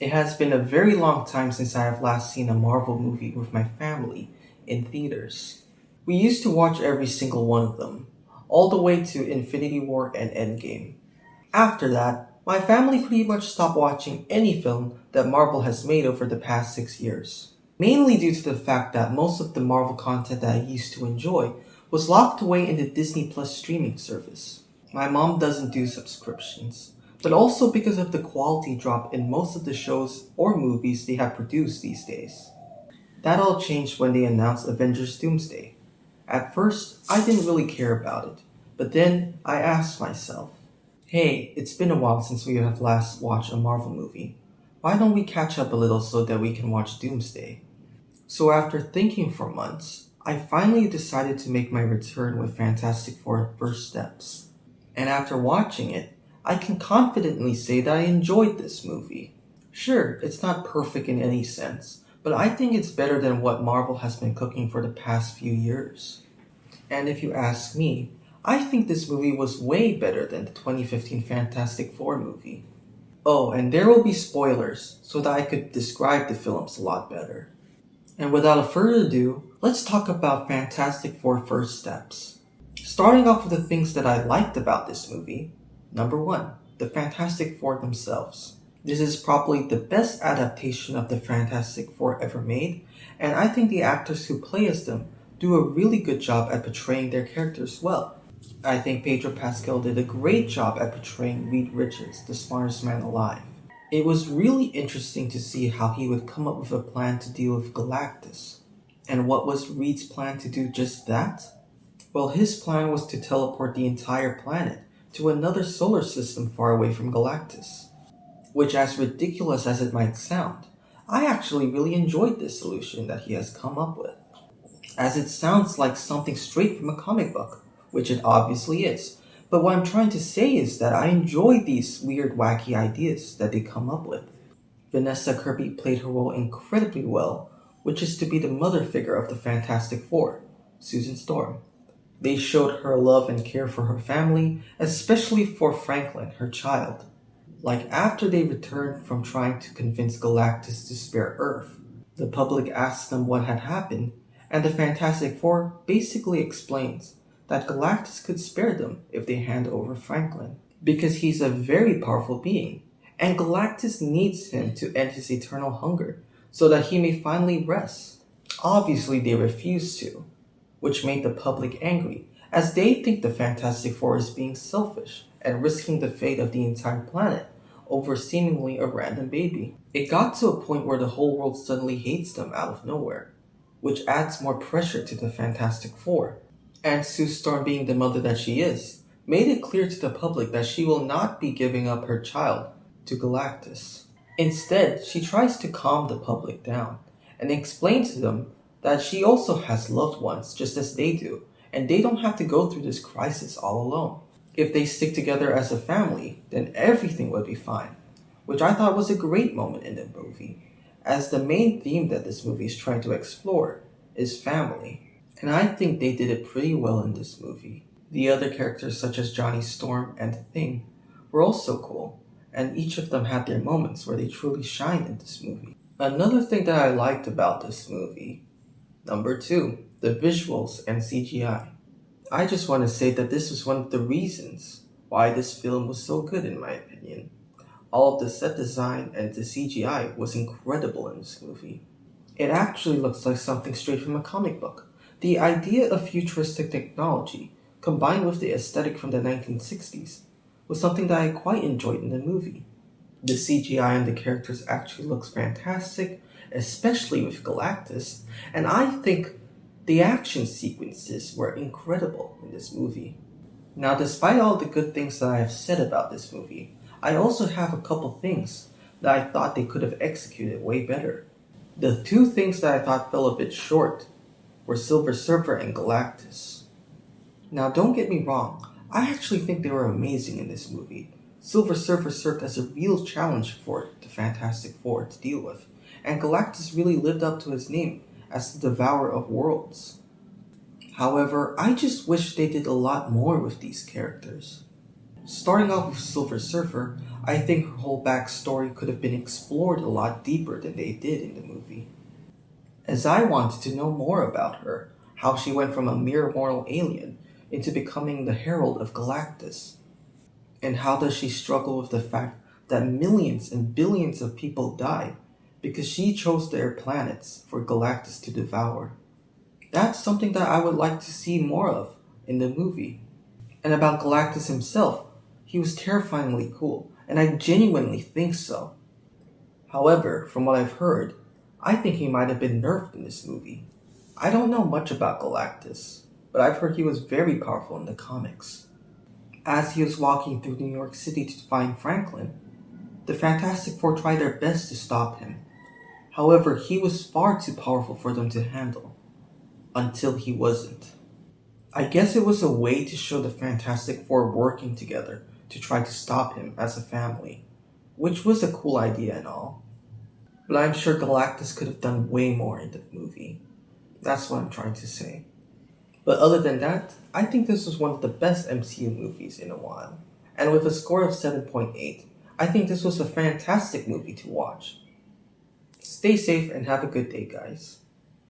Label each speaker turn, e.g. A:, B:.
A: It has been a very long time since I have last seen a Marvel movie with my family in theaters. We used to watch every single one of them, all the way to Infinity War and Endgame. After that, my family pretty much stopped watching any film that Marvel has made over the past 6 years. Mainly due to the fact that most of the Marvel content that I used to enjoy was locked away in the Disney Plus streaming service. My mom doesn't do subscriptions, but also because of the quality drop in most of the shows or movies they have produced these days. That all changed when they announced Avengers Doomsday. At first, I didn't really care about it, but then I asked myself, hey, it's been a while since we have last watched a Marvel movie. Why don't we catch up a little so that we can watch Doomsday? So after thinking for months, I finally decided to make my return with Fantastic Four First Steps. And after watching it, I can confidently say that I enjoyed this movie. Sure, it's not perfect in any sense, but I think it's better than what Marvel has been cooking for the past few years. And if you ask me, I think this movie was way better than the 2015 Fantastic Four movie. Oh, and there will be spoilers, so that I could describe the films a lot better. And without further ado, let's talk about Fantastic Four First Steps. Starting off with the things that I liked about this movie. Number 1, the Fantastic Four themselves. This is probably the best adaptation of the Fantastic Four ever made, and I think the actors who play as them do a really good job at portraying their characters well. I think Pedro Pascal did a great job at portraying Reed Richards, the smartest man alive. It was really interesting to see how he would come up with a plan to deal with Galactus. And what was Reed's plan to do just that? Well, his plan was to teleport the entire planet to another solar system far away from Galactus. Which, as ridiculous as it might sound, I actually really enjoyed this solution that he has come up with, as it sounds like something straight from a comic book, which it obviously is. But what I'm trying to say is that I enjoy these weird, wacky ideas that they come up with. Vanessa Kirby played her role incredibly well, which is to be the mother figure of the Fantastic Four, Susan Storm. They showed her love and care for her family, especially for Franklin, her child. Like after they returned from trying to convince Galactus to spare Earth, the public asked them what had happened, and the Fantastic Four basically explains that Galactus could spare them if they hand over Franklin, because he's a very powerful being, and Galactus needs him to end his eternal hunger so that he may finally rest. Obviously, they refused to, which made the public angry, as they think the Fantastic Four is being selfish and risking the fate of the entire planet over seemingly a random baby. It got to a point where the whole world suddenly hates them out of nowhere, which adds more pressure to the Fantastic Four. And Sue Storm, being the mother that she is, made it clear to the public that she will not be giving up her child to Galactus. Instead, she tries to calm the public down and explain to them that she also has loved ones just as they do, and they don't have to go through this crisis all alone. If they stick together as a family, then everything would be fine, which I thought was a great moment in the movie, as the main theme that this movie is trying to explore is family. And I think they did it pretty well in this movie. The other characters such as Johnny Storm and The Thing were also cool, and each of them had their moments where they truly shined in this movie. Another thing that I liked about this movie, number 2, the visuals and CGI. I just want to say that this was one of the reasons why this film was so good in my opinion. All of the set design and the CGI was incredible in this movie. It actually looks like something straight from a comic book. The idea of futuristic technology, combined with the aesthetic from the 1960s, was something that I quite enjoyed in the movie. The CGI on the characters actually looks fantastic, especially with Galactus, and I think the action sequences were incredible in this movie. Now, despite all the good things that I have said about this movie, I also have a couple things that I thought they could have executed way better. The 2 things that I thought fell a bit short were Silver Surfer and Galactus. Now, don't get me wrong, I actually think they were amazing in this movie. Silver Surfer served as a real challenge for the Fantastic Four to deal with, and Galactus really lived up to his name as the Devourer of Worlds. However, I just wish they did a lot more with these characters. Starting off with Silver Surfer, I think her whole backstory could have been explored a lot deeper than they did in the movie. As I wanted to know more about her, how she went from a mere mortal alien into becoming the Herald of Galactus, and how does she struggle with the fact that millions and billions of people died because she chose their planets for Galactus to devour. That's something that I would like to see more of in the movie. And about Galactus himself, he was terrifyingly cool, and I genuinely think so. However, from what I've heard, I think he might have been nerfed in this movie. I don't know much about Galactus, but I've heard he was very powerful in the comics. As he was walking through New York City to find Franklin, the Fantastic Four tried their best to stop him. However, he was far too powerful for them to handle, until he wasn't. I guess it was a way to show the Fantastic Four working together to try to stop him as a family, which was a cool idea and all. But I'm sure Galactus could have done way more in the movie. That's what I'm trying to say. But other than that, I think this was one of the best MCU movies in a while. And with a score of 7.8, I think this was a fantastic movie to watch. Stay safe and have a good day, guys.